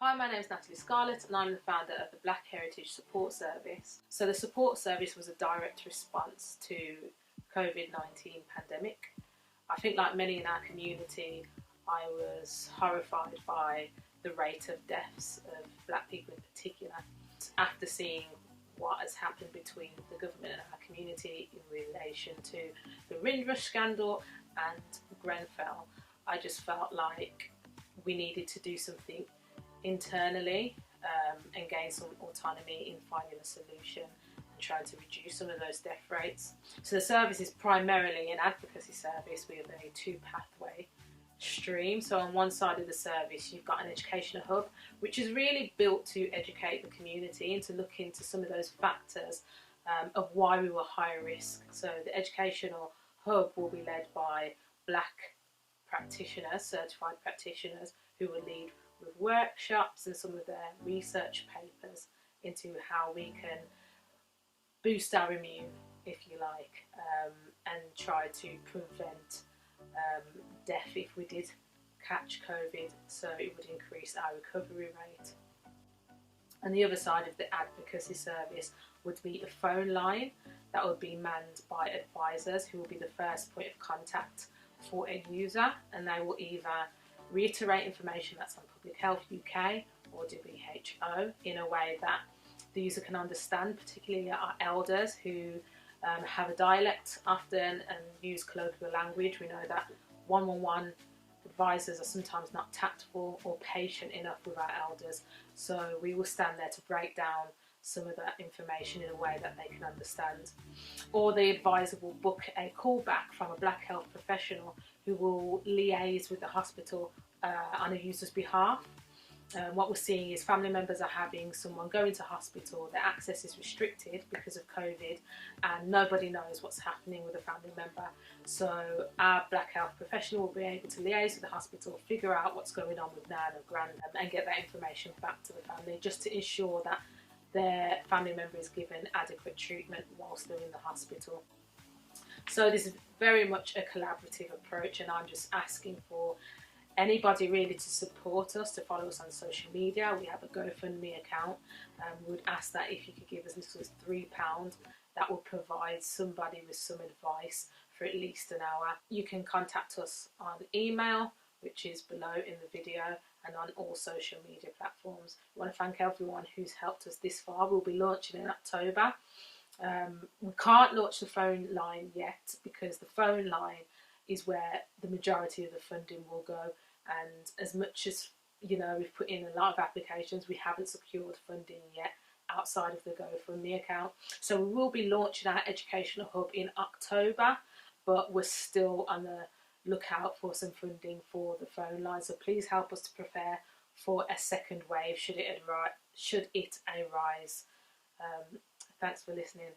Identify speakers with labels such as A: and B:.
A: Hi, my name is Natalie Scarlett and I'm the founder of the Black Heritage Support Service. So the support service was a direct response to COVID-19 pandemic. I think like many in our community, I was horrified by the rate of deaths of black people in particular. After seeing what has happened between the government and our community in relation to the Windrush scandal and Grenfell, I just felt like we needed to do something internally and gain some autonomy in finding a solution and trying to reduce some of those death rates. So the service is primarily an advocacy service with a two-pathway stream. So on one side of the service you've got an educational hub, which is really built to educate the community and to look into some of those factors of why we were high risk. So the educational hub will be led by black practitioners, certified practitioners, who will lead with workshops and some of their research papers into how we can boost our immune, if you like, and try to prevent death if we did catch COVID, so it would increase our recovery rate. And the other side of the advocacy service would be a phone line that would be manned by advisors who will be the first point of contact for a user, and they will either reiterate information that's on Public Health UK or WHO in a way that the user can understand, particularly our elders who have a dialect often and use colloquial language. We know that 111 advisors are sometimes not tactful or patient enough with our elders, so we will stand there to break down some of that information in a way that they can understand. Or the advisor will book a callback from a black health professional who will liaise with the hospital on a user's behalf. What we're seeing is family members are having someone go into hospital, their access is restricted because of COVID and nobody knows what's happening with a family member. So our black health professional will be able to liaise with the hospital, figure out what's going on with nan or gran and get that information back to the family, just to ensure that their family member is given adequate treatment whilst they're in the hospital. So this is very much a collaborative approach, and I'm just asking for anybody really to support us, to follow us on social media. We have a GoFundMe account. We would ask that if you could give as little as £3, that will provide somebody with some advice for at least an hour. You can contact us on email, which is below in the video, and on all social media platforms. We want to thank everyone who's helped us this far. We'll be launching in October. We can't launch the phone line yet because the phone line is where the majority of the funding will go, and as much as we've put in a lot of applications, we haven't secured funding yet outside of the GoFundMe account. So we will be launching our educational hub in October, but we're still on the lookout for some funding for the phone line. So please help us to prepare for a second wave should it arise. Thanks for listening.